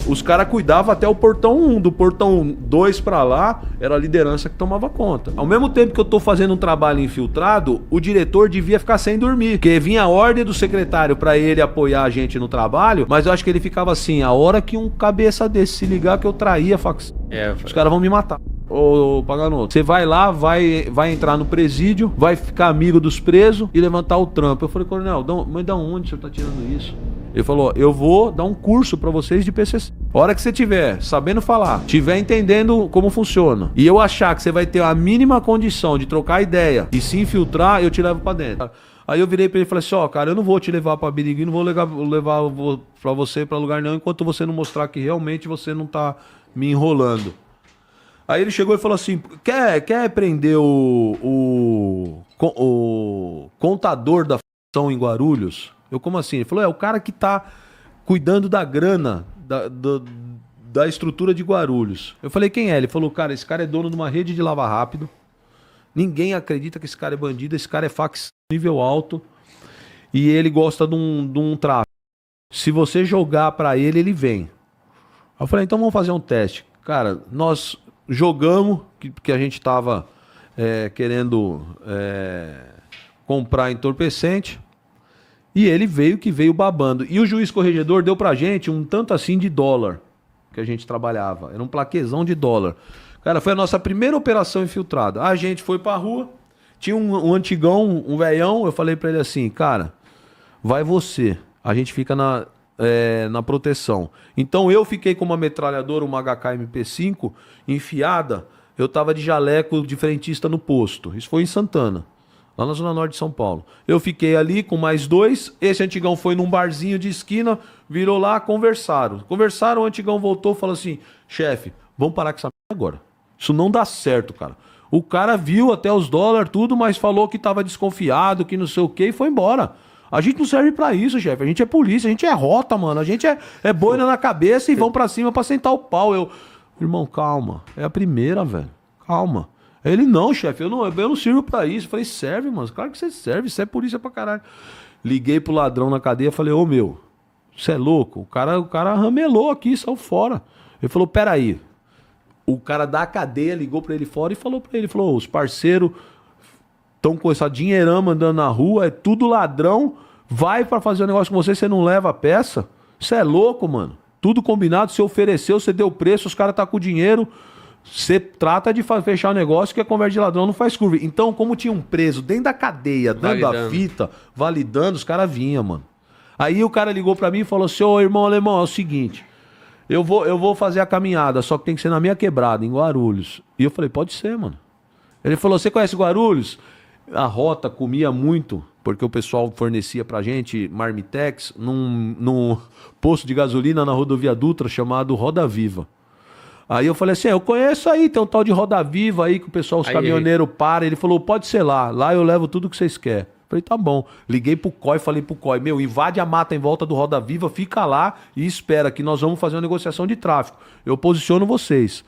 os caras cuidavam até o portão 1. Do portão 2 pra lá, era a liderança que tomava conta. Ao mesmo tempo que eu tô fazendo um trabalho infiltrado, o diretor devia ficar sem dormir. Porque vinha a ordem do secretário pra ele apoiar a gente no trabalho, mas eu acho que ele ficava assim, a hora que um cabeça desse se ligar que eu traía a facção, os caras vão me matar. Ô, Paganoto, você vai lá, vai entrar no presídio, vai ficar amigo dos presos e levantar o trampo. Eu falei, coronel, mas da onde o senhor tá tirando isso? Ele falou, eu vou dar um curso pra vocês de PCC. A hora que você tiver sabendo falar, tiver entendendo como funciona, e eu achar que você vai ter a mínima condição de trocar ideia e se infiltrar, eu te levo pra dentro. Aí eu virei pra ele e falei assim, ó, cara, eu não vou te levar pra Birigui, não vou levar pra você pra lugar nenhum, enquanto você não mostrar que realmente você não tá me enrolando. Aí ele chegou e falou assim, quer prender o contador da facção em Guarulhos? Eu, como assim? Ele falou, o cara que tá cuidando da grana da estrutura de Guarulhos. Eu falei, quem é? Ele falou, cara, esse cara é dono de uma rede de lava rápido. Ninguém acredita que esse cara é bandido, esse cara é facção nível alto e ele gosta de um tráfico. Se você jogar pra ele, ele vem. Eu falei, então vamos fazer um teste. Cara, nós jogamos, que a gente tava querendo comprar entorpecente, e ele veio babando. E o juiz corregedor deu pra gente um tanto assim de dólar que a gente trabalhava. Era um plaquezão de dólar. Cara, foi a nossa primeira operação infiltrada. A gente foi pra rua, tinha um antigão, um velhão, eu falei pra ele assim, cara, vai você, a gente fica na proteção. Então eu fiquei com uma metralhadora, uma HK-MP5, enfiada, eu tava de jaleco de frentista no posto. Isso foi em Santana, lá na Zona Norte de São Paulo. Eu fiquei ali com mais 2, esse antigão foi num barzinho de esquina, virou lá, conversaram. O antigão voltou e falou assim, chefe, vamos parar com essa merda agora. Isso não dá certo, cara. O cara viu até os dólares, tudo, mas falou que tava desconfiado, que não sei o que, e foi embora. A gente não serve pra isso, chefe. A gente é polícia, a gente é rota, mano. A gente é boina na cabeça e vão pra cima pra sentar o pau. Irmão, calma. É a primeira, velho. Calma. Ele, não, chefe, eu não sirvo pra isso. Eu falei, serve, mano. Claro que você serve, você é polícia pra caralho. Liguei pro ladrão na cadeia, falei, ô meu, você é louco? O cara ramelou aqui, saiu fora. Ele falou, peraí. O cara da cadeia ligou pra ele fora e falou pra ele, falou, os parceiros estão com essa dinheirama andando na rua, é tudo ladrão, vai pra fazer um negócio com você não leva a peça? Você é louco, mano. Tudo combinado, você ofereceu, você deu preço, os caras tá com dinheiro, você trata de fechar o negócio que a conversa de ladrão não faz curva. Então, como tinha um preso dentro da cadeia, dando a fita, validando, os caras vinham, mano. Aí o cara ligou pra mim e falou assim, ô irmão alemão, é o seguinte... Eu vou fazer a caminhada, só que tem que ser na minha quebrada, em Guarulhos. E eu falei, pode ser, mano. Ele falou, você conhece Guarulhos? A rota comia muito, porque o pessoal fornecia pra gente marmitex num posto de gasolina na rodovia Dutra chamado Roda Viva. Aí eu falei assim, eu conheço aí, tem um tal de Roda Viva aí que o pessoal, os caminhoneiros param. Ele falou, pode ser lá, lá eu levo tudo que vocês querem. Falei, tá bom. Liguei pro COI, falei pro COI, meu, invade a mata em volta do Roda Viva, fica lá e espera que nós vamos fazer uma negociação de tráfico. Eu posiciono vocês.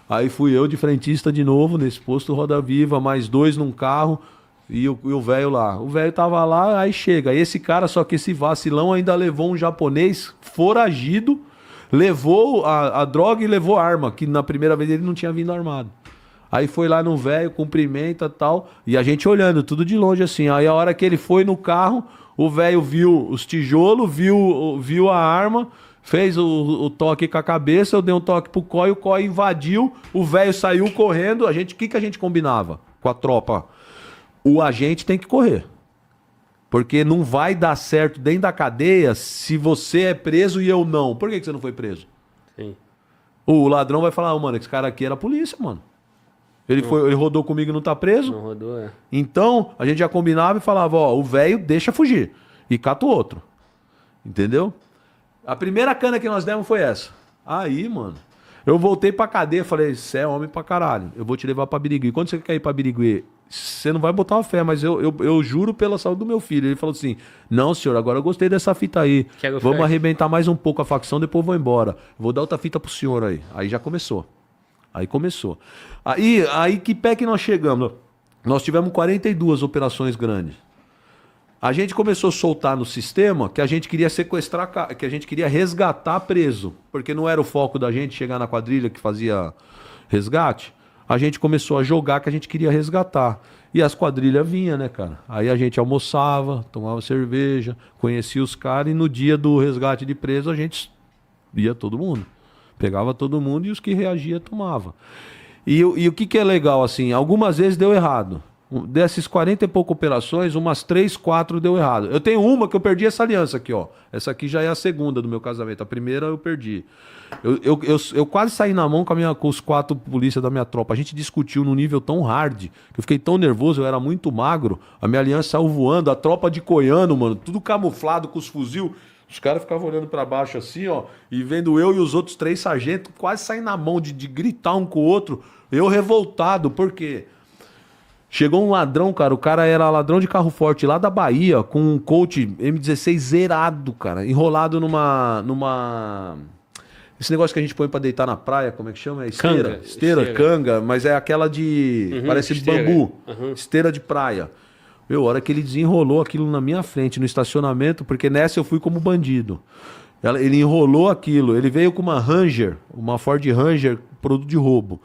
Aí fui eu de frentista de novo, nesse posto Roda Viva, mais 2 num carro e o velho lá. O velho tava lá, aí chega. Esse cara, só que esse vacilão ainda levou um japonês foragido, levou a droga e levou a arma, que na primeira vez ele não tinha vindo armado. Aí foi lá no velho, cumprimenta e tal, e a gente olhando, tudo de longe assim. Aí a hora que ele foi no carro, o velho viu os tijolos, viu a arma, fez o toque com a cabeça, eu dei um toque pro COI, o COI invadiu, o velho saiu correndo. O que a gente combinava com a tropa? O agente tem que correr. Porque não vai dar certo dentro da cadeia se você é preso e eu não. Por que você não foi preso? Sim. O ladrão vai falar, mano, esse cara aqui era a polícia, mano. Ele rodou comigo e não tá preso. Não rodou, é. Então, a gente já combinava e falava, ó, o velho deixa fugir. E cata o outro. Entendeu? A primeira cana que nós demos foi essa. Aí, mano, eu voltei pra cadeia, falei, você é homem pra caralho, eu vou te levar pra Birigui. Quando você quer ir pra Birigui? Você não vai botar uma fé, mas eu juro pela saúde do meu filho. Ele falou assim, não, senhor, agora eu gostei dessa fita aí. Vamos arrebentar mais um pouco a facção, depois eu vou embora. Vou dar outra fita pro senhor aí. Aí já começou. Aí que pé que nós chegamos? Nós tivemos 42 operações grandes. A gente começou a soltar no sistema que a gente queria sequestrar, que a gente queria resgatar preso. Porque não era o foco da gente chegar na quadrilha que fazia resgate. A gente começou a jogar que a gente queria resgatar. E as quadrilhas vinham, né, cara? Aí a gente almoçava, tomava cerveja, conhecia os caras e no dia do resgate de preso a gente ia todo mundo. Pegava todo mundo e os que reagia tomava. E o que é legal, assim, algumas vezes deu errado. Dessas 40 e poucas operações, umas 3, 4 deu errado. Eu tenho uma que eu perdi essa aliança aqui, ó. Essa aqui já é a segunda do meu casamento. A primeira eu perdi. Eu quase saí na mão com os 4 polícias da minha tropa. A gente discutiu num nível tão hard, que eu fiquei tão nervoso, eu era muito magro. A minha aliança saiu voando, a tropa de coiano, mano, tudo camuflado com os fuzil. Os caras ficavam olhando pra baixo assim, ó, e vendo eu e os outros 3 sargentos quase sair na mão de gritar um com o outro. Eu revoltado, por quê? Chegou um ladrão, cara, o cara era ladrão de carro forte lá da Bahia, com um Colt M16 zerado, cara, enrolado numa... Esse negócio que a gente põe pra deitar na praia, como é que chama? É esteira, canga, mas é aquela de... parece esteira. bambu, esteira de praia. Meu, a hora que ele desenrolou aquilo na minha frente, no estacionamento, porque nessa eu fui como bandido. Ele enrolou aquilo, ele veio com uma Ranger, uma Ford Ranger, produto de roubo.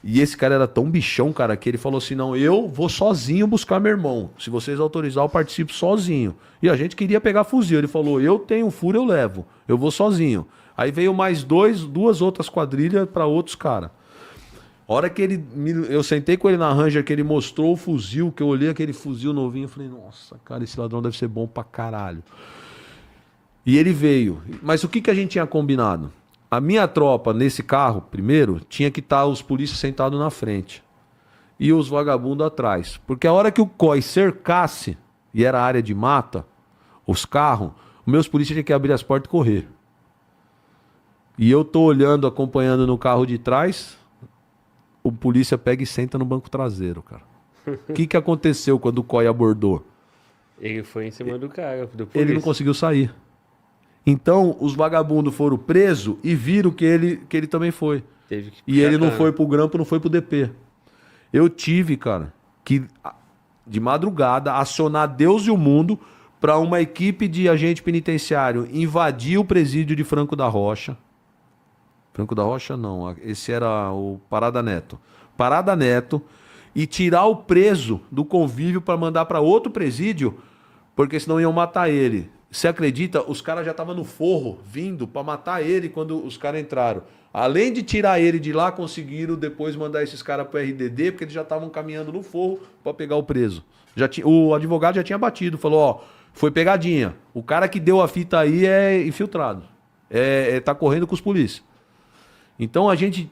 E esse cara era tão bichão, cara, que ele falou assim, não, eu vou sozinho buscar meu irmão. Se vocês autorizar, eu participo sozinho. E a gente queria pegar fuzil. Ele falou, eu tenho furo, eu levo. Eu vou sozinho. Aí veio mais 2 outras quadrilhas para outros caras. A hora que eu sentei com ele na Ranger, que ele mostrou o fuzil, que eu olhei aquele fuzil novinho, eu falei, nossa, cara, esse ladrão deve ser bom pra caralho. E ele veio. Mas o que a gente tinha combinado? A minha tropa, nesse carro, primeiro, tinha que estar os polícias sentados na frente. E os vagabundos atrás. Porque a hora que o COI cercasse, e era área de mata, os carros, os meus polícias tinham que abrir as portas e correr. E eu tô olhando, acompanhando no carro de trás, o polícia pega e senta no banco traseiro, cara. O que aconteceu quando o COI abordou? Ele foi em cima do cara, do polícia. Ele não conseguiu sair. Então, os vagabundos foram presos e viram que ele também foi. E ele não foi pro grampo, não foi pro DP. Eu tive, cara, que de madrugada acionar Deus e o mundo para uma equipe de agente penitenciário invadir o presídio de Franco da Rocha. Franco da Rocha não, esse era o Parada Neto. Parada Neto e tirar o preso do convívio para mandar para outro presídio, porque senão iam matar ele. Você acredita? Os caras já estavam no forro, vindo para matar ele quando os caras entraram. Além de tirar ele de lá, conseguiram depois mandar esses caras pro RDD, porque eles já estavam caminhando no forro para pegar o preso. O advogado já tinha batido, falou, ó, foi pegadinha. O cara que deu a fita aí é infiltrado. Tá correndo com os polícias. Então a gente...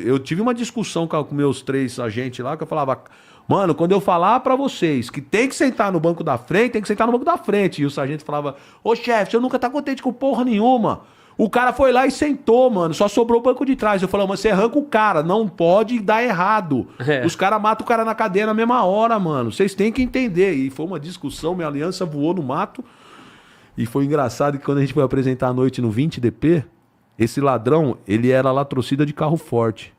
eu tive uma discussão com meus 3 agentes lá, que eu falava... Mano, quando eu falar pra vocês que tem que sentar no banco da frente, tem que sentar no banco da frente. E o sargento falava, ô chefe, você nunca tá contente com porra nenhuma. O cara foi lá e sentou, mano, só sobrou o banco de trás. Eu falei, mas você arranca o cara, não pode dar errado. Os caras matam o cara na cadeia na mesma hora, mano. Vocês têm que entender. E foi uma discussão, minha aliança voou no mato. E foi engraçado que quando a gente foi apresentar à noite no 20DP, esse ladrão, ele era latrocida de carro forte.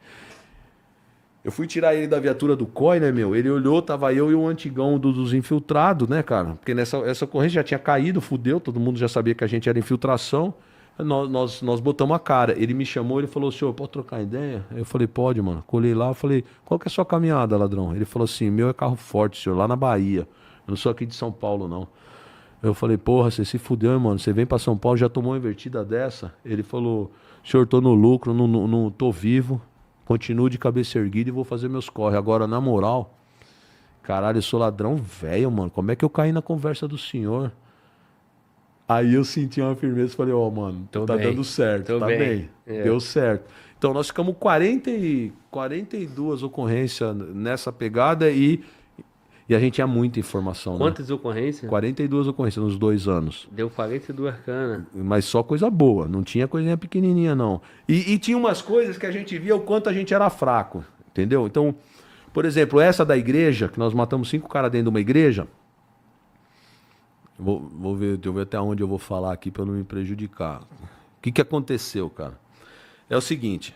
Eu fui tirar ele da viatura do COI, né, meu? Ele olhou, tava eu e o antigão dos infiltrados, né, cara? Porque essa ocorrência já tinha caído, fudeu, todo mundo já sabia que a gente era infiltração. Nós botamos a cara. Ele me chamou, ele falou, senhor, pode trocar ideia? Eu falei, pode, mano. Colei lá, eu falei, qual que é a sua caminhada, ladrão? Ele falou assim, meu é carro forte, senhor, lá na Bahia. Eu não sou aqui de São Paulo, não. Eu falei, porra, você se fudeu, hein, mano? Você vem pra São Paulo, já tomou uma invertida dessa? Ele falou, senhor, tô no lucro, não tô vivo. Continuo de cabeça erguida e vou fazer meus corre. Agora, na moral, caralho, eu sou ladrão velho, mano. Como é que eu caí na conversa do senhor? Aí eu senti uma firmeza e falei, ó, mano, então tá dando certo, tá bem. Deu certo. Então nós ficamos 42 ocorrências nessa pegada e a gente tinha muita informação. Quantas ocorrências? 42 ocorrências nos 2 anos. Deu 42 canas. Mas só coisa boa, não tinha coisinha pequenininha, não. E tinha umas coisas que a gente via o quanto a gente era fraco, entendeu? Então, por exemplo, essa da igreja, que nós matamos 5 caras dentro de uma igreja. Vou ver até onde eu vou falar aqui para não me prejudicar. O que aconteceu, cara? É o seguinte,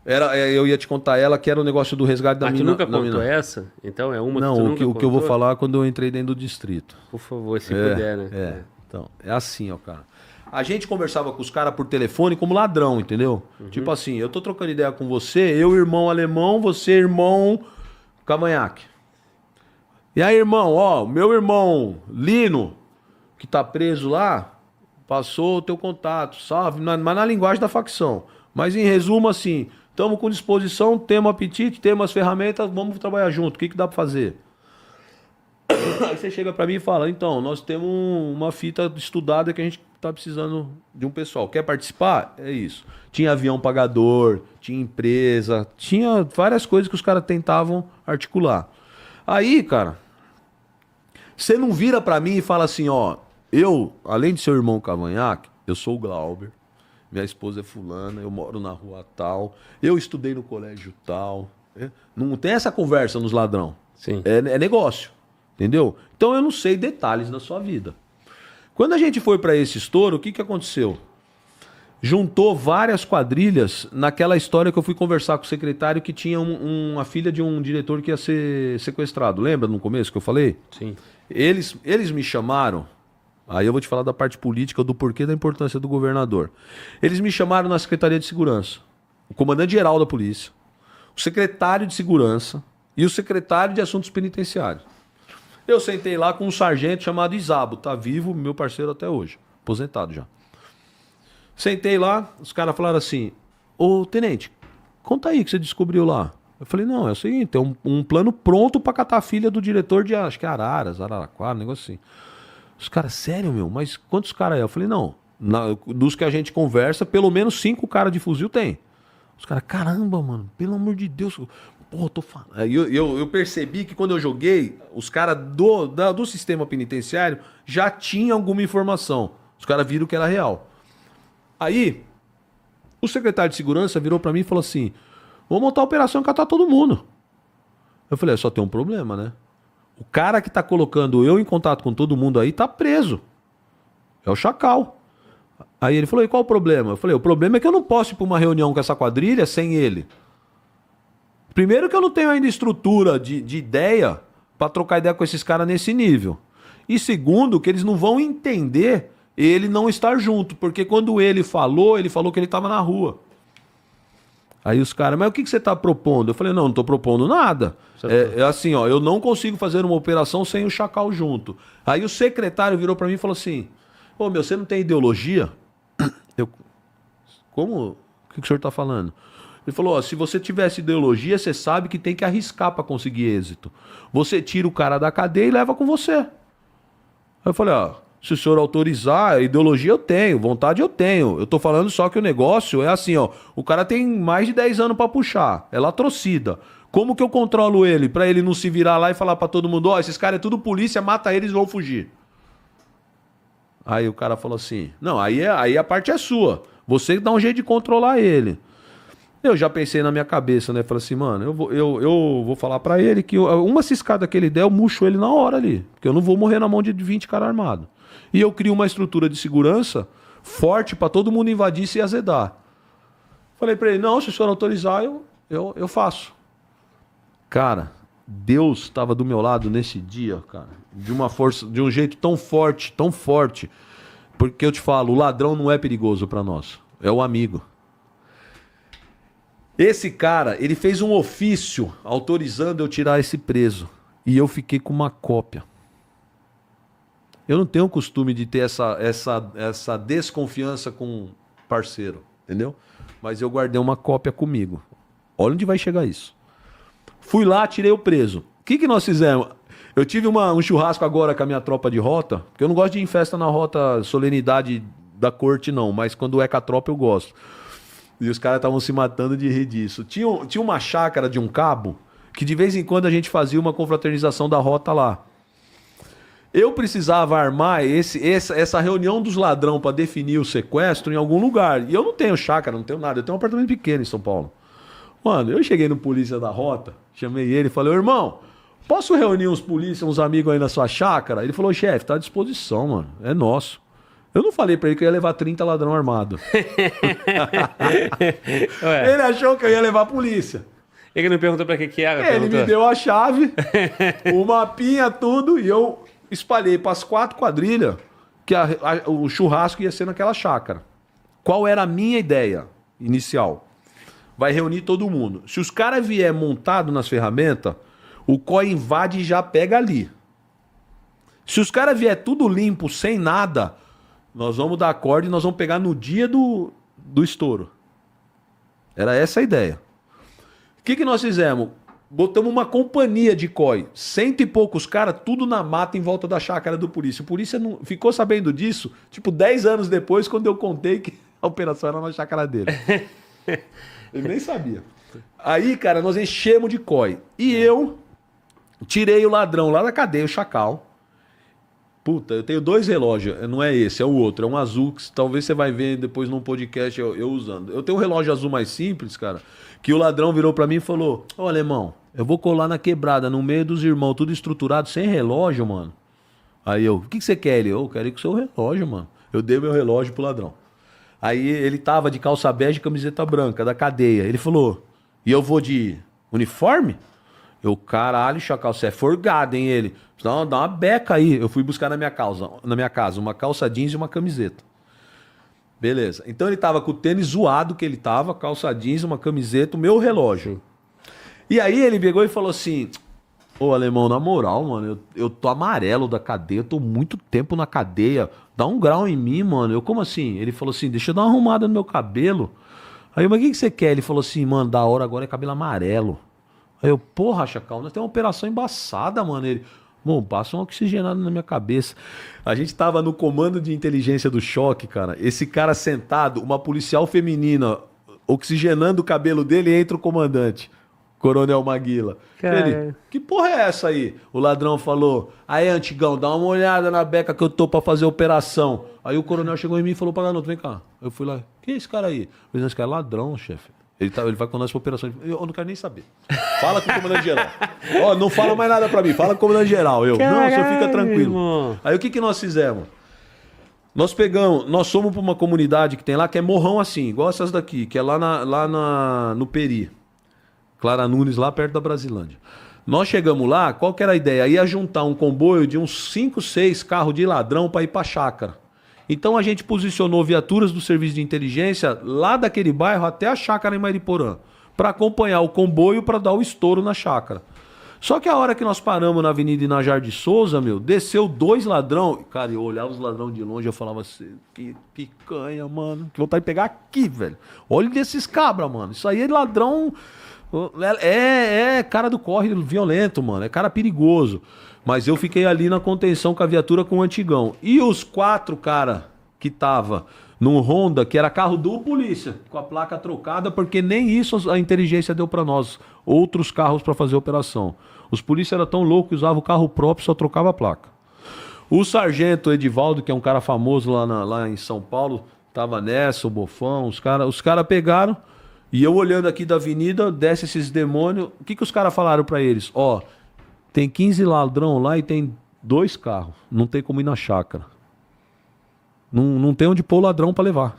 Eu ia te contar ela, que era o negócio do resgate da Tu mina. nunca contou essa? Então é uma Não, que tu o nunca que eu vou contou? falar é quando eu entrei dentro do distrito. Por favor, se puder, né? Então, é assim, ó, cara. A gente conversava com os caras por telefone como ladrão, entendeu? Tipo assim, eu tô trocando ideia com você, eu, irmão alemão, você, irmão cavanhaque. E aí, irmão, ó, meu irmão Lino, que tá preso lá, passou o teu contato, salve, mas na linguagem da facção. Mas em resumo, assim, estamos com disposição, temos apetite, temos as ferramentas, vamos trabalhar junto, o que dá pra fazer? Aí você chega pra mim e fala, então, nós temos uma fita estudada que a gente tá precisando de um pessoal. Quer participar? É isso. Tinha avião pagador, tinha empresa, tinha várias coisas que os caras tentavam articular. Aí, cara, você não vira pra mim e fala assim, ó, eu, além de ser irmão cavanhaque, eu sou o Glauber, minha esposa é fulana, eu moro na rua tal, eu estudei no colégio tal. Não tem essa conversa nos ladrão. Sim. É negócio. Entendeu? Então eu não sei detalhes da sua vida. Quando a gente foi para esse estouro, o que aconteceu? Juntou várias quadrilhas naquela história que eu fui conversar com o secretário que tinha uma filha de um diretor que ia ser sequestrado. Lembra no começo que eu falei? Sim. Eles me chamaram, aí eu vou te falar da parte política, do porquê da importância do governador. Eles me chamaram na Secretaria de Segurança, o comandante-geral da polícia, o secretário de Segurança e o secretário de Assuntos Penitenciários. Eu sentei lá com um sargento chamado Isabo, tá vivo, meu parceiro até hoje, aposentado já. Sentei lá, os caras falaram assim, ô tenente, conta aí o que você descobriu lá. Eu falei, não, é o seguinte, tem um plano pronto pra catar a filha do diretor de, acho que Araras, Araraquara, um negócio assim. Os caras, sério, meu, mas quantos caras é? Eu falei, não, dos que a gente conversa, pelo menos 5 caras de fuzil tem. Os caras, caramba, mano, pelo amor de Deus, porra, eu tô falando. Aí eu percebi que quando eu joguei, os caras do sistema penitenciário já tinham alguma informação. Os caras viram que era real. Aí, o secretário de Segurança virou pra mim e falou assim, vamos montar a operação e catar todo mundo. Eu falei, só tem um problema, né? O cara que tá colocando eu em contato com todo mundo aí tá preso. É o Chacal. Aí ele falou, e qual o problema? Eu falei, o problema é que eu não posso ir pra uma reunião com essa quadrilha sem ele. Primeiro que eu não tenho ainda estrutura de ideia pra trocar ideia com esses caras nesse nível. E segundo, que eles não vão entender ele não estar junto. Porque quando ele falou que ele tava na rua. Aí os caras, mas o que você tá propondo? Eu falei, não tô propondo nada. É assim, ó, eu não consigo fazer uma operação sem o Chacal junto. Aí o secretário virou pra mim e falou assim, ô meu, você não tem ideologia? Eu, como? O que o senhor tá falando? Ele falou, ó, se você tivesse ideologia, você sabe que tem que arriscar pra conseguir êxito. Você tira o cara da cadeia e leva com você. Aí eu falei, ó, se o senhor autorizar, ideologia eu tenho, vontade eu tenho. Eu tô falando só que o negócio é assim, ó, o cara tem mais de 10 anos pra puxar, é latrocida. Como que eu controlo ele pra ele não se virar lá e falar pra todo mundo, ó, esses caras é tudo polícia, mata eles e vão fugir? Aí o cara falou assim, não, aí a parte é sua. Você dá um jeito de controlar ele. Eu já pensei na minha cabeça, né? Falei assim, mano, eu vou falar pra ele que uma ciscada que ele der, eu murcho ele na hora ali. Porque eu não vou morrer na mão de 20 caras armados. E eu crio uma estrutura de segurança forte pra todo mundo invadir e se azedar. Falei pra ele, não, se o senhor autorizar, eu faço. Cara, Deus estava do meu lado nesse dia, cara. De uma força, de um jeito tão forte, tão forte. Porque eu te falo, o ladrão não é perigoso pra nós. É o amigo. Esse cara, ele fez um ofício autorizando eu tirar esse preso. E eu fiquei com uma cópia. Eu não tenho o costume de ter essa desconfiança com parceiro, entendeu? Mas eu guardei uma cópia comigo. Olha onde vai chegar isso. Fui lá, tirei o preso. O que nós fizemos? Eu tive um churrasco agora com a minha tropa de rota, porque eu não gosto de ir em festa na rota solenidade da corte não, mas quando é com a tropa eu gosto. E os caras estavam se matando de rir disso. Tinha uma chácara de um cabo que de vez em quando a gente fazia uma confraternização da rota lá. Eu precisava armar essa reunião dos ladrão para definir o sequestro em algum lugar. E eu não tenho chácara, não tenho nada. Eu tenho um apartamento pequeno em São Paulo. Mano, eu cheguei no polícia da rota, chamei ele e falei, ô irmão, posso reunir uns polícias, uns amigos aí na sua chácara? Ele falou, chefe, tá à disposição, mano. É nosso. Eu não falei pra ele que eu ia levar 30 ladrão armado. Ele achou que eu ia levar a polícia. Ele não perguntou pra que era? Ele me deu a chave, o mapinha, tudo, e eu espalhei pras 4 quadrilhas que o churrasco ia ser naquela chácara. Qual era a minha ideia inicial? Vai reunir todo mundo. Se os caras vier montado nas ferramentas, o COI invade e já pega ali. Se os caras vier tudo limpo, sem nada, nós vamos dar corda e nós vamos pegar no dia do estouro. Era essa a ideia. O que nós fizemos? Botamos uma companhia de COI. 100 e poucos caras, tudo na mata em volta da chácara do polícia. O polícia não ficou sabendo disso, tipo, 10 anos depois, quando eu contei que a operação era na chácara dele. Ele nem sabia. Aí, cara, nós enchemos de COI. E eu tirei o ladrão lá da cadeia, o Chacal. Puta, eu tenho 2 relógios. Não é esse, é o outro. É um azul que talvez você vai ver depois num podcast eu usando. Eu tenho um relógio azul mais simples, cara, que o ladrão virou pra mim e falou: ô, alemão, eu vou colar na quebrada, no meio dos irmãos, tudo estruturado, sem relógio, mano. Aí eu: o que você quer? Ele: eu quero ir com o seu relógio, mano. Eu dei meu relógio pro ladrão. Aí ele tava de calça bege e camiseta branca, da cadeia. Ele falou: e eu vou de uniforme? Eu: caralho, Chacal, você é forgado, hein? Ele: não, dá uma beca aí. Eu fui buscar na minha casa uma calça jeans e uma camiseta. Beleza. Então ele tava com o tênis zoado que ele tava, calça jeans, uma camiseta, o meu relógio. E aí ele pegou e falou assim: ô, alemão, na moral, mano, eu tô amarelo da cadeia, eu tô muito tempo na cadeia, dá um grau em mim, mano. Eu: como assim? Ele falou assim: deixa eu dar uma arrumada no meu cabelo. Aí eu: mas o que você quer? Ele falou assim: mano, da hora agora é cabelo amarelo. Aí eu: porra, Chacal, nós temos uma operação embaçada, mano. Ele: bom, passa um oxigenado na minha cabeça. A gente tava no comando de inteligência do choque, cara. Esse cara sentado, uma policial feminina oxigenando o cabelo dele, entra o comandante, Coronel Maguila. Ele: que porra é essa aí? O ladrão falou: aí, antigão, dá uma olhada na beca que eu tô pra fazer operação. Aí o coronel chegou em mim e falou pra garoto: vem cá. Eu fui lá: quem é esse cara aí? Eu falei: esse cara é ladrão, chefe. Ele vai com nós pra operação. Eu não quero nem saber. Fala com o comandante geral. Ó, não fala mais nada pra mim. Fala com o comandante geral. Eu: não, o senhor fica tranquilo. Irmão. Aí o que nós fizemos? Nós fomos pra uma comunidade que tem lá, que é morrão assim, igual essas daqui, que é no Peri. Clara Nunes, lá perto da Brasilândia. Nós chegamos lá, qual que era a ideia? Ia juntar um comboio de uns 5, 6 carros de ladrão para ir para a chácara. Então a gente posicionou viaturas do serviço de inteligência lá daquele bairro até a chácara em Mariporã, para acompanhar o comboio para dar o estouro na chácara. Só que a hora que nós paramos na Avenida Inajar de Souza, meu, desceu 2 ladrão. Cara, eu olhava os ladrões de longe e eu falava assim: que picanha, mano. Que vontade de pegar aqui, velho. Olha desses cabras, mano. Isso aí é ladrão. É cara do corre violento, mano. É cara perigoso. Mas eu fiquei ali na contenção com a viatura com o antigão. E os 4 cara que tava num Honda, que era carro do polícia, com a placa trocada, porque nem isso a inteligência deu pra nós. Outros carros pra fazer a operação. Os polícias eram tão loucos que usavam o carro próprio e só trocava a placa. O sargento Edivaldo, que é um cara famoso lá em São Paulo, tava nessa, o Bofão, os cara pegaram. E eu olhando aqui da avenida, desce esses demônios. O que os caras falaram pra eles? Ó, tem 15 ladrão lá e tem 2 carros. Não tem como ir na chácara. Não tem onde pôr o ladrão pra levar.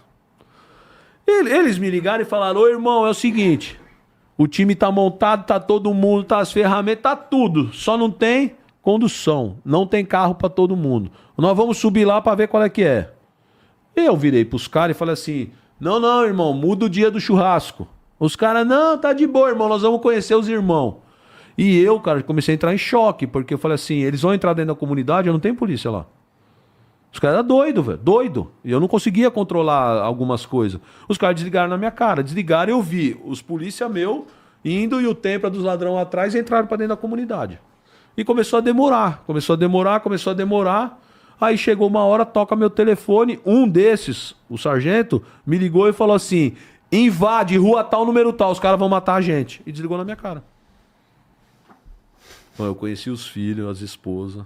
Eles me ligaram e falaram: ô, irmão, é o seguinte, o time tá montado, tá todo mundo, tá as ferramentas, tá tudo. Só não tem condução. Não tem carro pra todo mundo. Nós vamos subir lá pra ver qual é que é. Eu virei pros caras e falei assim: não, irmão, muda o dia do churrasco. Os caras: não, tá de boa, irmão, nós vamos conhecer os irmãos. E eu, cara, comecei a entrar em choque, porque eu falei assim: eles vão entrar dentro da comunidade, eu não tenho polícia lá. Os caras eram doidos, velho, doido. E eu não conseguia controlar algumas coisas. Os caras desligaram na minha cara, desligaram e eu vi os polícia meu indo e o tempra dos ladrões atrás e entraram pra dentro da comunidade. E começou a demorar. Aí chegou uma hora, toca meu telefone, um desses, o sargento, me ligou e falou assim: invade, rua tal, número tal, os caras vão matar a gente. E desligou na minha cara. Então, eu conheci os filhos, as esposas.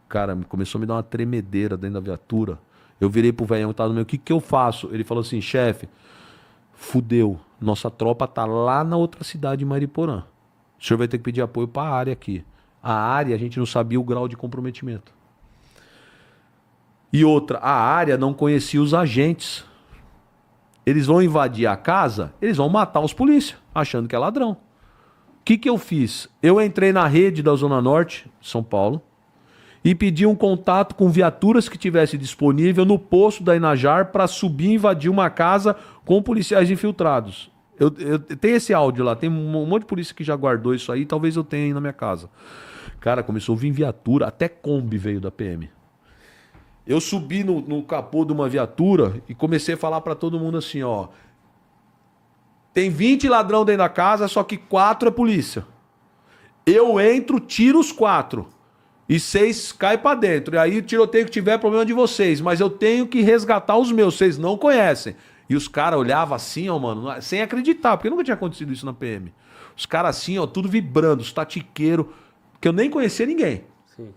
Cara, começou a me dar uma tremedeira dentro da viatura. Eu virei pro velhão que tava no meio: o que eu faço? Ele falou assim: chefe, fudeu, nossa tropa tá lá na outra cidade de Mariporã. O senhor vai ter que pedir apoio pra área aqui. A área, a gente não sabia o grau de comprometimento. E outra, a área não conhecia os agentes. Eles vão invadir a casa, eles vão matar os polícia, achando que é ladrão. O que eu fiz? Eu entrei na rede da Zona Norte, São Paulo, e pedi um contato com viaturas que tivesse disponível no posto da Inajar para subir e invadir uma casa com policiais infiltrados. Eu tenho esse áudio lá, tem um monte de polícia que já guardou isso aí, talvez eu tenha aí na minha casa. Cara, começou a vir viatura, até Kombi veio da PM. Eu subi no capô de uma viatura e comecei a falar pra todo mundo assim, ó. Tem 20 ladrão dentro da casa, só que 4 é polícia. Eu entro, tiro os 4. E 6 cai pra dentro. E aí o tiroteio que tiver é problema de vocês. Mas eu tenho que resgatar os meus, vocês não conhecem. E os caras olhavam assim, ó, mano, sem acreditar, porque nunca tinha acontecido isso na PM. Os caras assim, ó, tudo vibrando, os tatiqueiros, que eu nem conhecia ninguém. Sim.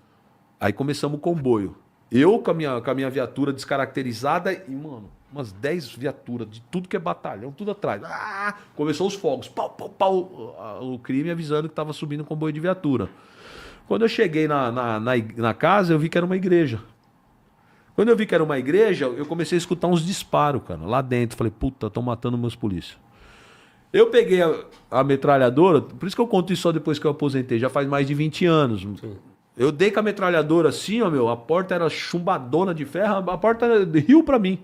Aí começamos o comboio. Eu com a minha viatura descaracterizada e, mano, umas 10 viaturas de tudo que é batalhão, tudo atrás. Ah, começou os fogos. Pau, pau, pau. O crime avisando que tava subindo um comboio de viatura. Quando eu cheguei na casa, eu vi que era uma igreja. Quando eu vi que era uma igreja, eu comecei a escutar uns disparos, cara, lá dentro. Falei, puta, estão matando meus polícias. Eu peguei a metralhadora, por isso que eu conto isso só depois que eu aposentei, já faz mais de 20 anos. Sim. Eu dei com a metralhadora assim, ó, meu, a porta era chumbadona de ferro, a porta riu pra mim.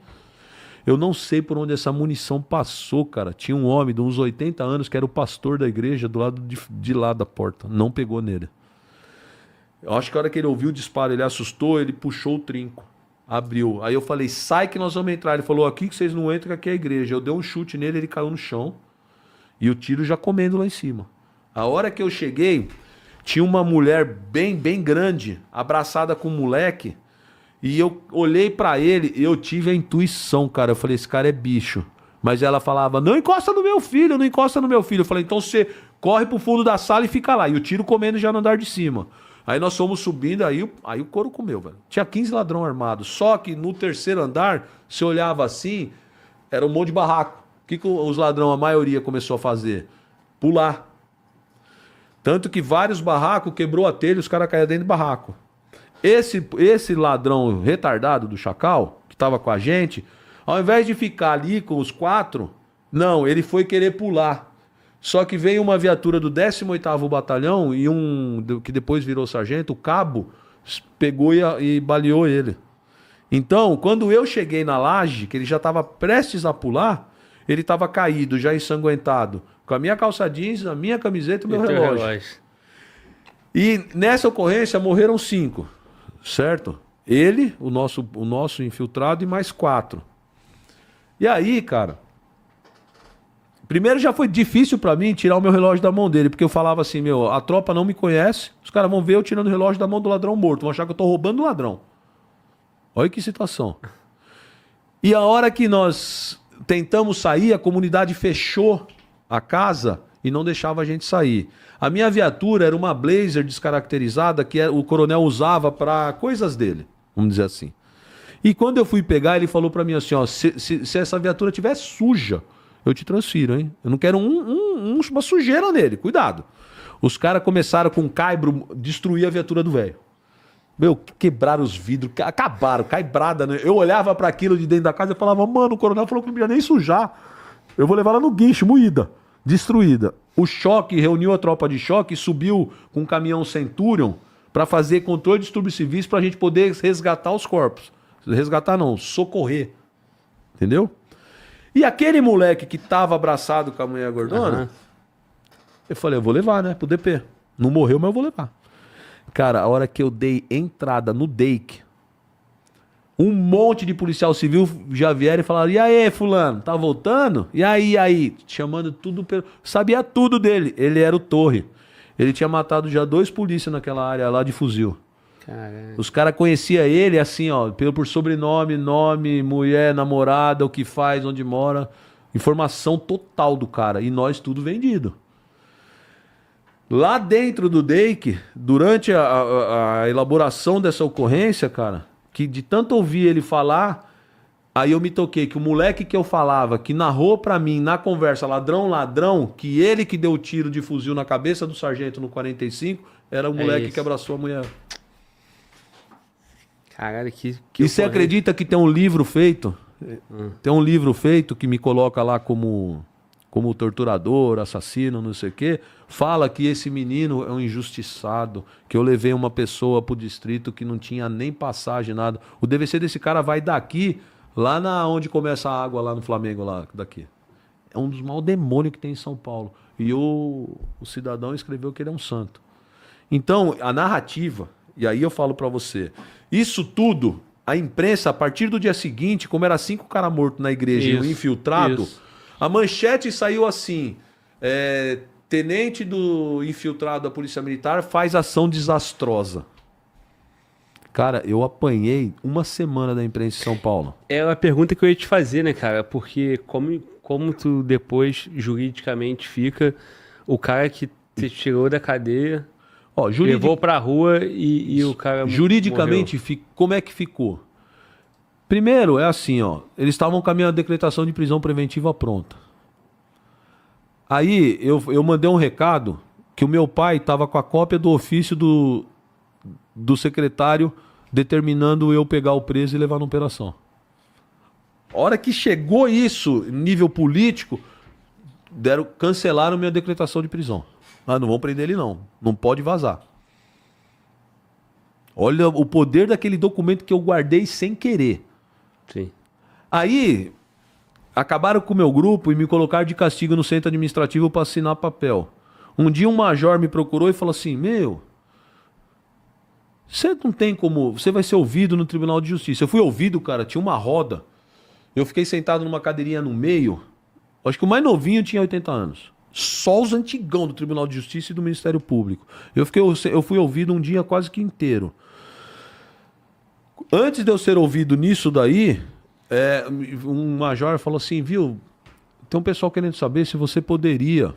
Eu não sei por onde essa munição passou, cara. Tinha um homem de uns 80 anos que era o pastor da igreja do lado de lá da porta. Não pegou nele. Eu acho que a hora que ele ouviu o disparo, ele assustou, ele puxou o trinco. Abriu. Aí eu falei, sai que nós vamos entrar. Ele falou, aqui que vocês não entram, que aqui é a igreja. Eu dei um chute nele, ele caiu no chão. E o tiro já comendo lá em cima. A hora que eu cheguei, tinha uma mulher bem grande, abraçada com um moleque. E eu olhei pra ele e eu tive a intuição, cara. Eu falei, esse cara é bicho. Mas ela falava, não encosta no meu filho, não encosta no meu filho. Eu falei, então você corre pro fundo da sala e fica lá. E o tiro comendo já no andar de cima. Aí nós fomos subindo, aí o couro comeu, velho. Tinha 15 ladrão armados. Só que no terceiro andar, se olhava assim, era um monte de barraco. O que os ladrão, a maioria, começou a fazer? Pular. Tanto que vários barracos quebrou a telha e os caras caíram dentro do barraco. Esse ladrão retardado do Chacal, que estava com a gente, ao invés de ficar ali com os 4, não, ele foi querer pular. Só que veio uma viatura do 18º Batalhão e que depois virou sargento, o cabo, pegou e baleou ele. Então, quando eu cheguei na laje, que ele já estava prestes a pular, ele estava caído, já ensanguentado, com a minha calça jeans, a minha camiseta e o meu relógio. E nessa ocorrência morreram 5, certo? Ele, o nosso infiltrado e mais 4. E aí, cara, primeiro já foi difícil pra mim tirar o meu relógio da mão dele, porque eu falava assim, meu, a tropa não me conhece, os caras vão ver eu tirando o relógio da mão do ladrão morto, vão achar que eu tô roubando o ladrão. Olha que situação. E a hora que nós tentamos sair, a comunidade fechou a casa e não deixava a gente sair. A minha viatura era uma Blazer descaracterizada que o coronel usava para coisas dele, vamos dizer assim. E quando eu fui pegar, ele falou para mim assim, ó, se essa viatura estiver suja, eu te transfiro, hein? Eu não quero uma sujeira nele, cuidado. Os caras começaram com caibro, destruir a viatura do velho. Meu, quebraram os vidros, acabaram, caibrada, né? Eu olhava para aquilo de dentro da casa e falava, mano, o coronel falou que não podia nem sujar. Eu vou levar ela no guincho, moída, destruída. O choque, reuniu a tropa de choque e subiu com um caminhão Centurion para fazer controle de distúrbios civis para a gente poder resgatar os corpos. Resgatar não, socorrer. Entendeu? E aquele moleque que tava abraçado com a mulher gordona, eu falei, eu vou levar, né, pro DP. Não morreu, mas eu vou levar. Cara, a hora que eu dei entrada no DEIC, um monte de policial civil já vieram e falaram, e aí, fulano, tá voltando? E aí? Chamando tudo pelo... Sabia tudo dele. Ele era o Torre. Ele tinha matado já 2 polícias naquela área lá de fuzil. Caramba. Os caras conheciam ele assim, ó, por sobrenome, nome, mulher, namorada, o que faz, onde mora. Informação total do cara. E nós tudo vendido. Lá dentro do DEIC, durante a elaboração dessa ocorrência, cara, que de tanto ouvir ele falar, aí eu me toquei que o moleque que eu falava, que narrou pra mim na conversa, ladrão, que ele que deu o tiro de fuzil na cabeça do sargento no 45, era o moleque que abraçou a mulher. Caralho, que E você acredita que tem um livro feito? Tem um livro feito que me coloca lá como torturador, assassino, não sei o quê. Fala que esse menino é um injustiçado, que eu levei uma pessoa pro distrito que não tinha nem passagem, nada. O DVC desse cara vai daqui, lá onde começa a água, lá no Flamengo, lá daqui. É um dos maiores demônios que tem em São Paulo. E o cidadão escreveu que ele é um santo. Então, a narrativa, e aí eu falo pra você, isso tudo, a imprensa, a partir do dia seguinte, como era 5 caras mortos na igreja e um infiltrado, a manchete saiu assim, tenente do infiltrado da Polícia Militar faz ação desastrosa. Cara, eu apanhei uma semana da imprensa em São Paulo. É uma pergunta que eu ia te fazer, né, cara? Porque como tu depois, juridicamente, fica o cara que te tirou da cadeia, levou pra rua e o cara juridicamente, como é que ficou? Primeiro, é assim, ó. Eles estavam com a minha decretação de prisão preventiva pronta. Aí, eu mandei um recado que o meu pai estava com a cópia do ofício do secretário determinando eu pegar o preso e levar na operação. A hora que chegou isso, nível político, cancelaram minha decretação de prisão. Ah, não vão prender ele não. Não pode vazar. Olha o poder daquele documento que eu guardei sem querer. Sim. Aí, acabaram com o meu grupo e me colocaram de castigo no centro administrativo para assinar papel. Um dia um major me procurou e falou assim, você não tem como... Você vai ser ouvido no Tribunal de Justiça. Eu fui ouvido, cara, tinha uma roda. Eu fiquei sentado numa cadeirinha no meio. Acho que o mais novinho tinha 80 anos. Só os antigão do Tribunal de Justiça e do Ministério Público. Eu fui ouvido um dia quase que inteiro. Antes de eu ser ouvido nisso daí, um major falou assim, viu, tem um pessoal querendo saber se você poderia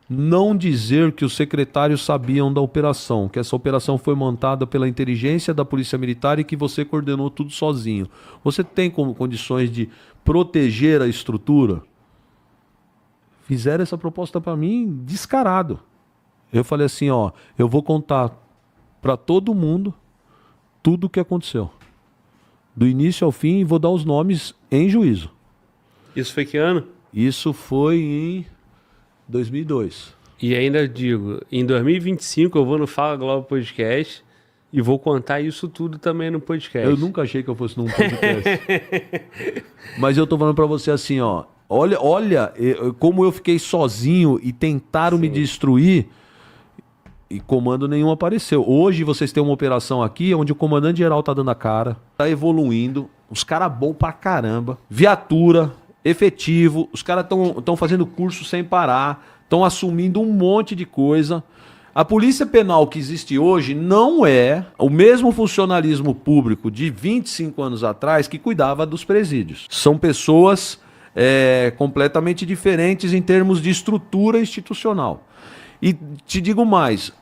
não dizer que os secretários sabiam da operação, que essa operação foi montada pela inteligência da Polícia Militar e que você coordenou tudo sozinho. Você tem como condições de proteger a estrutura? Fizeram essa proposta para mim descarado. Eu falei assim, ó, eu vou contar para todo mundo tudo o que aconteceu. Do início ao fim, e vou dar os nomes em juízo. Isso foi que ano? Isso foi em 2002. E ainda digo, em 2025 eu vou no Fala Globo Podcast e vou contar isso tudo também no podcast. Eu nunca achei que eu fosse num podcast. Mas eu tô falando pra você assim, ó. Olha como eu fiquei sozinho e tentaram me destruir e comando nenhum apareceu. Hoje vocês têm uma operação aqui onde o comandante-geral tá dando a cara, tá evoluindo, os caras bons pra caramba, viatura, efetivo, os caras estão fazendo curso sem parar, estão assumindo um monte de coisa. A polícia penal que existe hoje não é o mesmo funcionalismo público de 25 anos atrás que cuidava dos presídios. São pessoas completamente diferentes em termos de estrutura institucional. E te digo mais,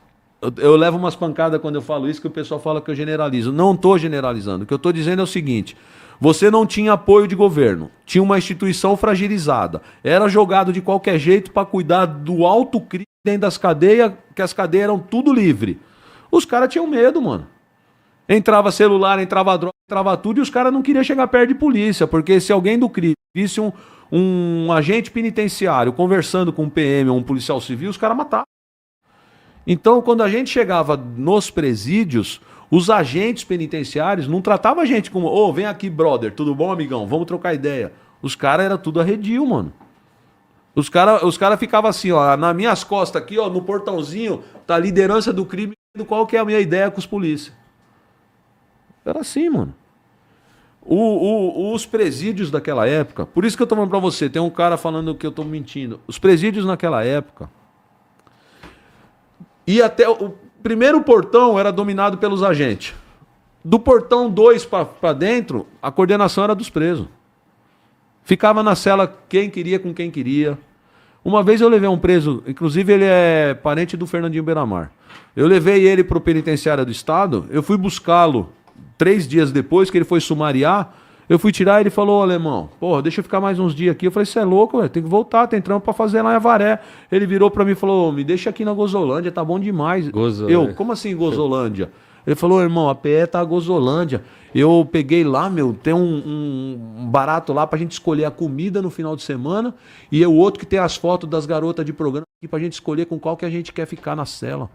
eu levo umas pancadas quando eu falo isso, que o pessoal fala que eu generalizo. Não estou generalizando. O que eu estou dizendo é o seguinte: você não tinha apoio de governo, tinha uma instituição fragilizada, era jogado de qualquer jeito para cuidar do alto crime dentro das cadeias, que as cadeias eram tudo livre. Os caras tinham medo, mano. Entrava celular, entrava droga, entrava tudo, e os caras não queriam chegar perto de polícia, porque se alguém do crime visse um agente penitenciário conversando com um PM ou um policial civil, os caras matavam. Então, quando a gente chegava nos presídios, os agentes penitenciários não tratavam a gente como, vem aqui, brother, tudo bom, amigão? Vamos trocar ideia. Os caras eram tudo arredio, mano. Os cara ficavam assim, ó, nas minhas costas aqui, ó, no portãozinho, tá a liderança do crime, do qual que é a minha ideia com os polícias. Era assim, mano. Os presídios daquela época, por isso que eu tô falando pra você, tem um cara falando que eu tô mentindo. Os presídios naquela época, e até o primeiro portão era dominado pelos agentes. Do portão 2 para dentro, a coordenação era dos presos. Ficava na cela quem queria com quem queria. Uma vez eu levei um preso, inclusive ele é parente do Fernandinho Beiramar. Eu levei ele para o penitenciário do estado, eu fui buscá-lo 3 dias depois que ele foi sumariar. Eu fui tirar, ele falou, alemão, porra, deixa eu ficar mais uns dias aqui. Eu falei, você é louco, velho, tem que voltar, tem trampo pra fazer lá em Avaré. Ele virou pra mim e falou, me deixa aqui na Gozolândia, tá bom demais. Gozolândia. Eu, como assim Gozolândia? Ele falou, irmão, a PE tá a Gozolândia. Eu peguei lá, meu, tem um barato lá pra gente escolher a comida no final de semana e o outro que tem as fotos das garotas de programa aqui pra gente escolher com qual que a gente quer ficar na cela.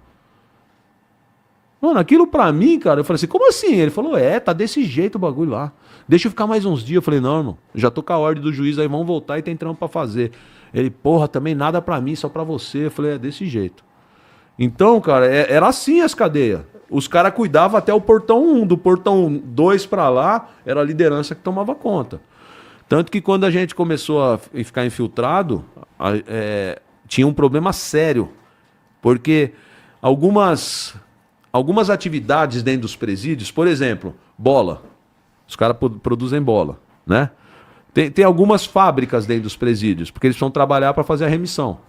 Mano, aquilo pra mim, cara, eu falei assim, como assim? Ele falou, tá desse jeito o bagulho lá. Deixa eu ficar mais uns dias. Eu falei, não, irmão, já tô com a ordem do juiz aí, vamos voltar e tem trampo pra fazer. Ele, porra, também nada pra mim, só pra você. Eu falei, é desse jeito. Então, cara, era assim as cadeias. Os caras cuidavam até o portão 1, do portão 2 pra lá, era a liderança que tomava conta. Tanto que quando a gente começou a ficar infiltrado, tinha um problema sério. Porque algumas atividades dentro dos presídios, por exemplo, bola. Os caras produzem bola, né? Tem algumas fábricas dentro dos presídios, porque eles precisam trabalhar para fazer a remissão.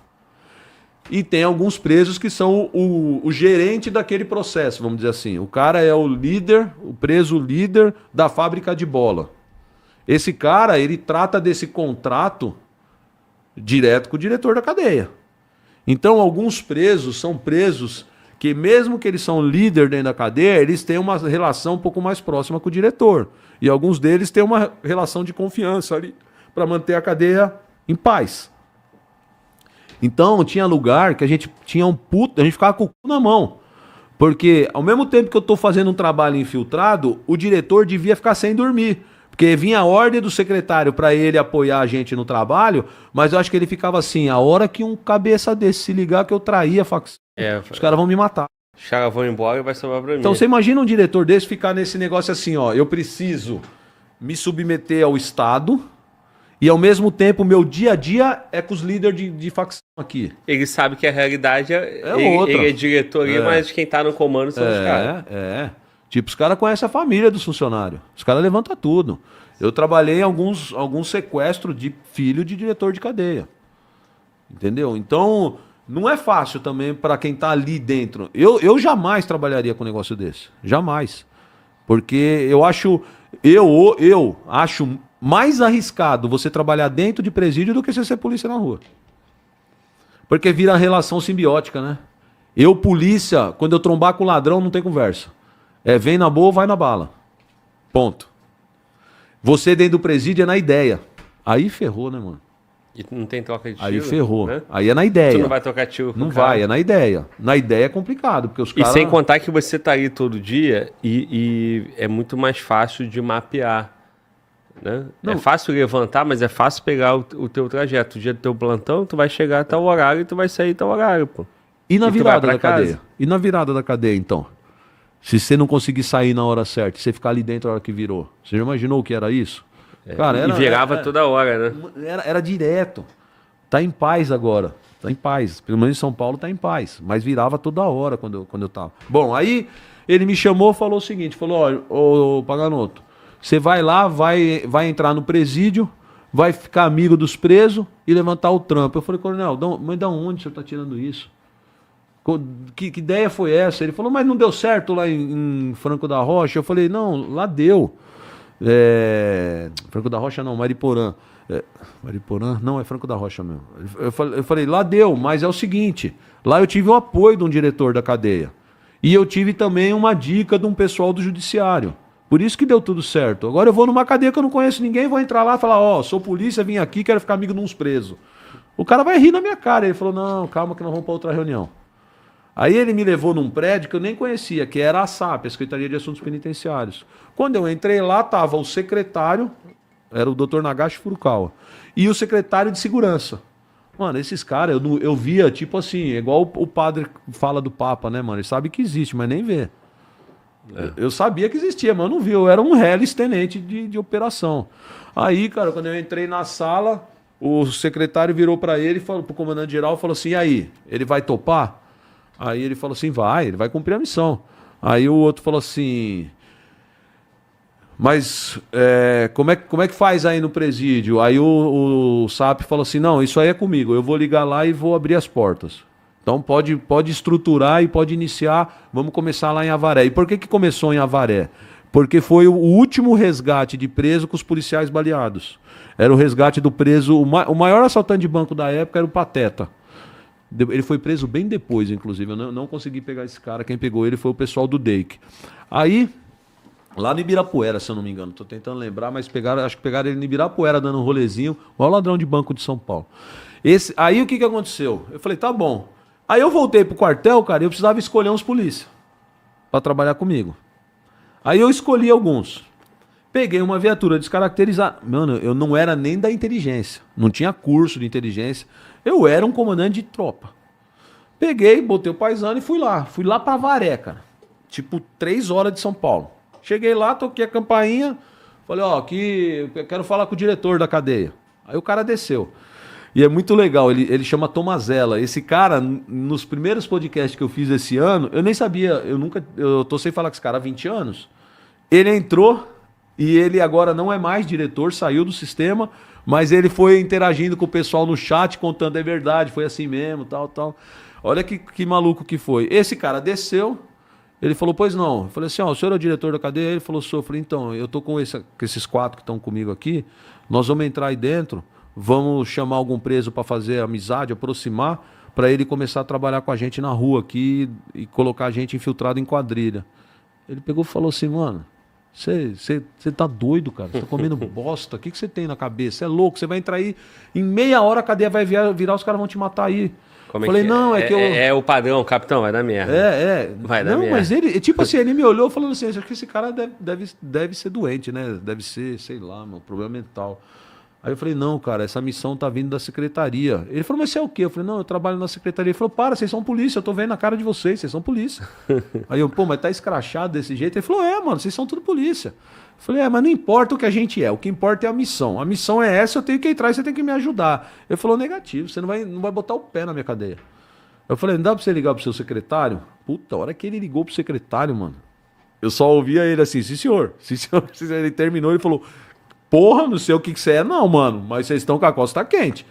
E tem alguns presos que são o gerente daquele processo, vamos dizer assim. O cara é o líder, o preso líder da fábrica de bola. Esse cara, ele trata desse contrato direto com o diretor da cadeia. Então, alguns presos são presos que, mesmo que eles são líder dentro da cadeia, eles têm uma relação um pouco mais próxima com o diretor. E alguns deles têm uma relação de confiança ali para manter a cadeia em paz. Então, tinha lugar que a gente tinha a gente ficava com o cu na mão. Porque, ao mesmo tempo que eu estou fazendo um trabalho infiltrado, o diretor devia ficar sem dormir. Porque vinha a ordem do secretário para ele apoiar a gente no trabalho, mas eu acho que ele ficava assim, a hora que um cabeça desse se ligar que eu traí a facção, os caras vão me matar. Os caras vão embora e vai sobrar pra mim. Então, você imagina um diretor desse ficar nesse negócio assim, ó, eu preciso me submeter ao Estado... E ao mesmo tempo, meu dia a dia é com os líderes de facção aqui. Ele sabe que a realidade outra. Ele é diretor, mas quem tá no comando são os caras. Tipo, os caras conhecem a família dos funcionários. Os caras levantam tudo. Eu trabalhei em alguns sequestros de filho de diretor de cadeia. Entendeu? Então, não é fácil também para quem tá ali dentro. Eu jamais trabalharia com um negócio desse. Jamais. Porque eu acho mais arriscado você trabalhar dentro de presídio do que você ser polícia na rua. Porque vira a relação simbiótica, né? Eu, polícia, quando eu trombar com ladrão, não tem conversa. Vem na boa ou vai na bala. Ponto. Você dentro do presídio é na ideia. Aí ferrou, né, mano? E não tem troca de tiro. Aí ferrou. Né? Aí é na ideia. Tu não vai trocar tiro com Não vai, é na ideia. Na ideia é complicado, porque os caras... E sem contar que você tá aí todo dia e é muito mais fácil de mapear. Né? É fácil levantar, mas é fácil pegar o teu trajeto. O dia do teu plantão, tu vai chegar a tal horário e tu vai sair a tal horário, pô. E na virada da cadeia? E na virada da cadeia, então? Se você não conseguir sair na hora certa, você ficar ali dentro na hora que virou. Você já imaginou o que era isso? Cara, e virava toda hora, né? Era direto. Tá em paz agora. Tá em paz. Pelo menos em São Paulo tá em paz. Mas virava toda hora quando eu tava. Bom, aí ele me chamou e falou o seguinte, falou, olha, ô Paganoto, você vai lá, vai entrar no presídio, vai ficar amigo dos presos e levantar o trampo. Eu falei, coronel, mas da onde o senhor está tirando isso? Que ideia foi essa? Ele falou, mas não deu certo lá em Franco da Rocha? Eu falei, não, lá deu. Franco da Rocha não, Mariporã. Mariporã? Não, é Franco da Rocha mesmo. Eu falei, lá deu, mas é o seguinte, lá eu tive o apoio de um diretor da cadeia. E eu tive também uma dica de um pessoal do judiciário. Por isso que deu tudo certo. Agora eu vou numa cadeia que eu não conheço ninguém, vou entrar lá e falar, sou polícia, vim aqui, quero ficar amigo de uns presos. O cara vai rir na minha cara. Ele falou, não, calma que nós vamos para outra reunião. Aí ele me levou num prédio que eu nem conhecia, que era a SAP, a Secretaria de Assuntos Penitenciários. Quando eu entrei lá, estava o secretário, era o Dr. Nagashi Furukawa, e o secretário de segurança. Mano, esses caras, eu via, tipo assim, igual o padre fala do Papa, né, mano? Ele sabe que existe, mas nem vê. Eu sabia que existia, mas eu não vi. Eu era um réis tenente de operação. Aí, cara, quando eu entrei na sala, o secretário virou para ele, falou pro comandante-geral, falou assim, e aí, ele vai topar? Aí ele falou assim, ele vai cumprir a missão. Aí o outro falou assim, mas como é que faz aí no presídio? Aí o SAP falou assim, não, isso aí é comigo, eu vou ligar lá e vou abrir as portas. Então pode estruturar e pode iniciar, vamos começar lá em Avaré. E por que começou em Avaré? Porque foi o último resgate de preso com os policiais baleados. Era o resgate do preso, o maior assaltante de banco da época era o Pateta. Ele foi preso bem depois, inclusive. Eu não consegui pegar esse cara. Quem pegou ele foi o pessoal do DEIC. Aí, lá no Ibirapuera, se eu não me engano. Tô tentando lembrar, mas acho que pegaram ele no Ibirapuera, dando um rolezinho. O maior ladrão de banco de São Paulo. Aí, o que aconteceu? Eu falei, tá bom. Aí eu voltei pro quartel, cara, e eu precisava escolher uns polícia pra trabalhar comigo. Aí eu escolhi alguns. Peguei uma viatura descaracterizada. Mano, eu não era nem da inteligência. Não tinha curso de inteligência. Eu era um comandante de tropa. Peguei, botei o paisano e fui lá. Fui lá pra Avaré, cara. Tipo, 3 horas de São Paulo. Cheguei lá, toquei a campainha. Falei, ó, aqui eu quero falar com o diretor da cadeia. Aí o cara desceu. E é muito legal, ele chama Tomazella. Esse cara, nos primeiros podcasts que eu fiz esse ano, eu nem sabia, eu tô sem falar com esse cara há 20 anos. Ele entrou e ele agora não é mais diretor, saiu do sistema, mas ele foi interagindo com o pessoal no chat, contando a verdade, foi assim mesmo, tal. Olha que maluco que foi. Esse cara desceu, ele falou, pois não. Eu falei assim, ó, o senhor é o diretor da cadeia? Ele falou, sou. Eu falei, então, eu tô com esses 4 que estão comigo aqui, nós vamos entrar aí dentro, vamos chamar algum preso para fazer amizade, aproximar, para ele começar a trabalhar com a gente na rua aqui e colocar a gente infiltrado em quadrilha. Ele pegou e falou assim, mano, você tá doido, cara? Você tá comendo bosta? O que você tem na cabeça? Você é louco? Você vai entrar aí, em meia hora a cadeia vai virar, os caras vão te matar aí. Falei, não, é que eu... É o padrão, capitão, vai dar merda. Vai dar merda. Não, mas ele, tipo assim, ele me olhou falando assim, acho que esse cara deve ser doente, né? Deve ser, sei lá, meu, problema mental. Aí eu falei, não, cara, essa missão tá vindo da secretaria. Ele falou, mas você é o quê? Eu falei, não, eu trabalho na secretaria. Ele falou, vocês são polícia, eu tô vendo a cara de vocês são polícia. Aí eu, mas tá escrachado desse jeito? Ele falou, mano, vocês são tudo polícia. Eu falei, mas não importa o que a gente é, o que importa é a missão. A missão é essa, eu tenho que entrar e você tem que me ajudar. Ele falou, negativo, você não vai botar o pé na minha cadeia. Eu falei, não dá pra você ligar pro seu secretário? Puta, a hora que ele ligou pro secretário, mano, eu só ouvia ele assim, sim senhor. Ele terminou, ele falou... Porra, não sei o que você é, não, mano. Mas vocês estão com a costa quente.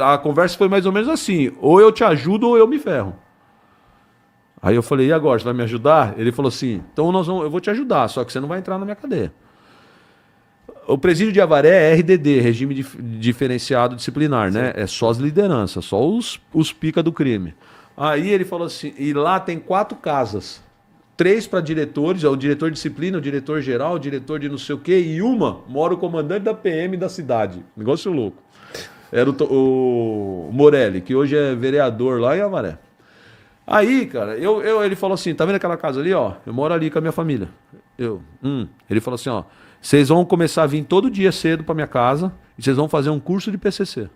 A conversa foi mais ou menos assim. Ou eu te ajudo ou eu me ferro. Aí eu falei, e agora? Você vai me ajudar? Ele falou assim, então eu vou te ajudar, só que você não vai entrar na minha cadeia. O presídio de Avaré é RDD, Regime Diferenciado Disciplinar, né? É só as lideranças, só os pica do crime. Aí ele falou assim, e lá tem 4 casas. 3 para diretores, o diretor de disciplina, o diretor geral, o diretor de não sei o quê, e mora o comandante da PM da cidade. Negócio louco. Era o Morelli, que hoje é vereador lá em Avaré. Aí, cara, ele falou assim, tá vendo aquela casa ali, ó? Eu moro ali com a minha família. Ele falou assim, ó, vocês vão começar a vir todo dia cedo pra minha casa e vocês vão fazer um curso de PCC.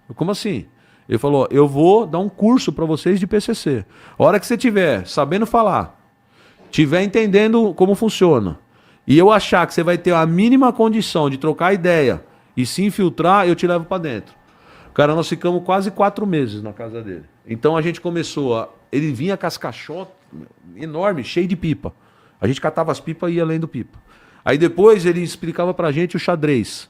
Eu, como assim? Ele falou, eu vou dar um curso pra vocês de PCC. A hora que você tiver sabendo falar, tiver entendendo como funciona, e eu achar que você vai ter a mínima condição de trocar ideia e se infiltrar, eu te levo pra dentro. Cara, nós ficamos quase 4 meses na casa dele. Então a gente começou ele vinha com as caixotas enorme, cheio de pipa. A gente catava as pipas e ia lendo pipa. Aí depois ele explicava pra gente o xadrez.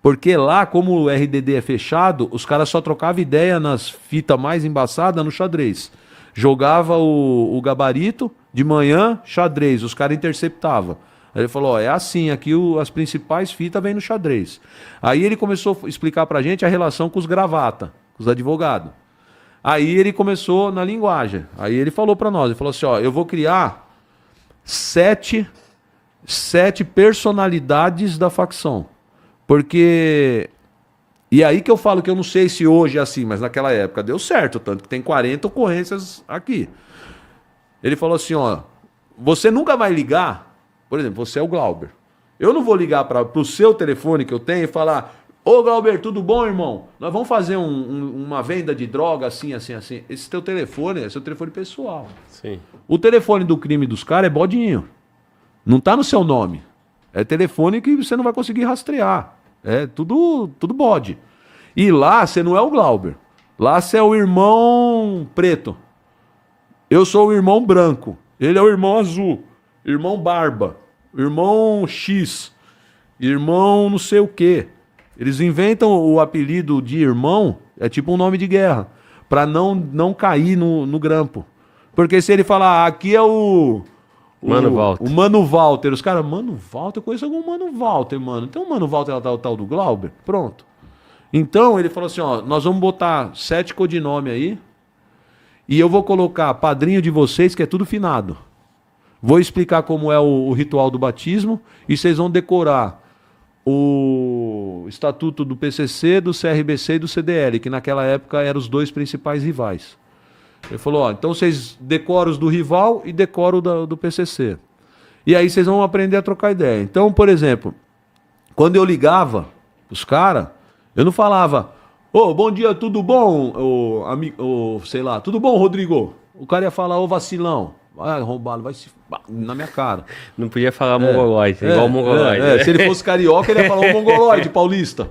Porque lá, como o RDD é fechado, os caras só trocavam ideia nas fitas mais embaçadas no xadrez. Jogava o gabarito, de manhã, xadrez, os caras interceptavam. Aí ele falou, é assim, aqui as principais fitas vêm no xadrez. Aí ele começou a explicar pra gente a relação com os gravata, com os advogados. Aí ele começou na linguagem. Aí ele falou pra nós, ele falou assim, ó, eu vou criar 7 personalidades da facção. Porque... E aí que eu falo que eu não sei se hoje é assim, mas naquela época deu certo, tanto que tem 40 ocorrências aqui. Ele falou assim, ó, você nunca vai ligar, por exemplo, você é o Glauber. Eu não vou ligar para o seu telefone que eu tenho e falar, ô Glauber, tudo bom, irmão? Nós vamos fazer uma venda de droga assim, assim, assim. Esse teu telefone é seu telefone pessoal. Sim. O telefone do crime dos caras é bodinho. Não tá no seu nome. É telefone que você não vai conseguir rastrear. É tudo bode. E lá você não é o Glauber. Lá você é o irmão preto. Eu sou o irmão branco. Ele é o irmão azul. Irmão barba. Irmão X. Irmão não sei o quê. Eles inventam o apelido de irmão, é tipo um nome de guerra, pra não cair no grampo. Porque se ele falar, aqui é o Mano Walter. O Mano Walter. Os caras, Mano Walter, eu conheço algum Mano Walter, mano. Tem um Mano Walter, tal do Glauber? Pronto. Então ele falou assim, ó, nós vamos botar 7 codinomes aí e eu vou colocar padrinho de vocês, que é tudo finado. Vou explicar como é o ritual do batismo e vocês vão decorar o estatuto do PCC, do CRBC e do CDL, que naquela época eram os 2 principais rivais. Ele falou, ó, então vocês decoram os do rival e decoram do PCC. E aí vocês vão aprender a trocar ideia. Então, por exemplo, quando eu ligava os caras, eu não falava, ô, bom dia, tudo bom, sei lá, tudo bom, Rodrigo? O cara ia falar, ô, vacilão, vai arrombado, vai se... na minha cara. Não podia falar mongoloide, igual mongoloide. Se ele fosse carioca, ele ia falar, ô, mongoloide, paulista.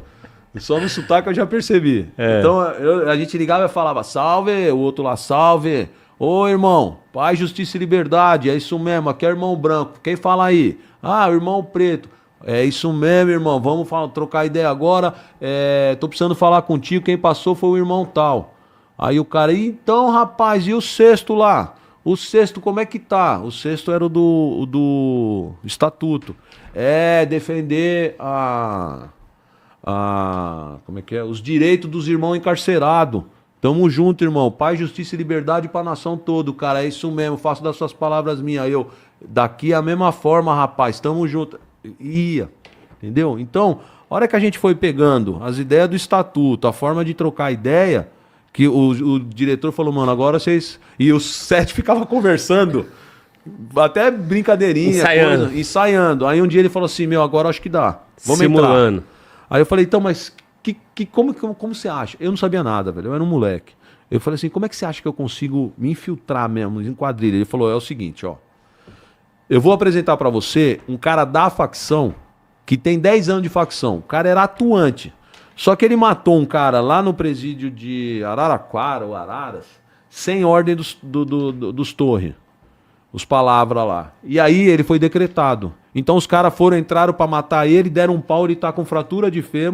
Só no sotaque eu já percebi. Então, a gente ligava e falava, salve, o outro lá, salve. Ô, irmão, paz, justiça e liberdade, é isso mesmo, aqui é irmão branco. Quem fala aí? Ah, irmão preto. É isso mesmo, irmão, vamos trocar ideia agora. Tô precisando falar contigo, quem passou foi o irmão tal. Aí o cara, então, rapaz, e o sexto lá? O sexto, como é que tá? O sexto era o do estatuto. Defender como é que é? Os direitos dos irmãos encarcerados. Tamo junto, irmão. Paz, justiça e liberdade pra nação toda, cara. É isso mesmo, faço das suas palavras minhas. Eu, daqui a mesma forma, rapaz, tamo junto. Ia, entendeu? Então, a hora que a gente foi pegando as ideias do estatuto, a forma de trocar ideia, que o diretor falou, mano, agora vocês... E os 7 ficavam conversando, até brincadeirinha, ensaiando. Aí um dia ele falou assim, meu, agora acho que dá. Vamos simulando. Entrar. Aí eu falei, então, mas como você acha? Eu não sabia nada, velho, eu era um moleque. Eu falei assim, como é que você acha que eu consigo me infiltrar mesmo em quadrilha? Ele falou, é o seguinte, ó. Eu vou apresentar pra você um cara da facção que tem 10 anos de facção. O cara era atuante. Só que ele matou um cara lá no presídio de Araraquara ou Araras, sem ordem dos Torres. Os palavras lá. E aí ele foi decretado. Então os caras entraram pra matar ele, deram um pau, ele tá com fratura de fêmur.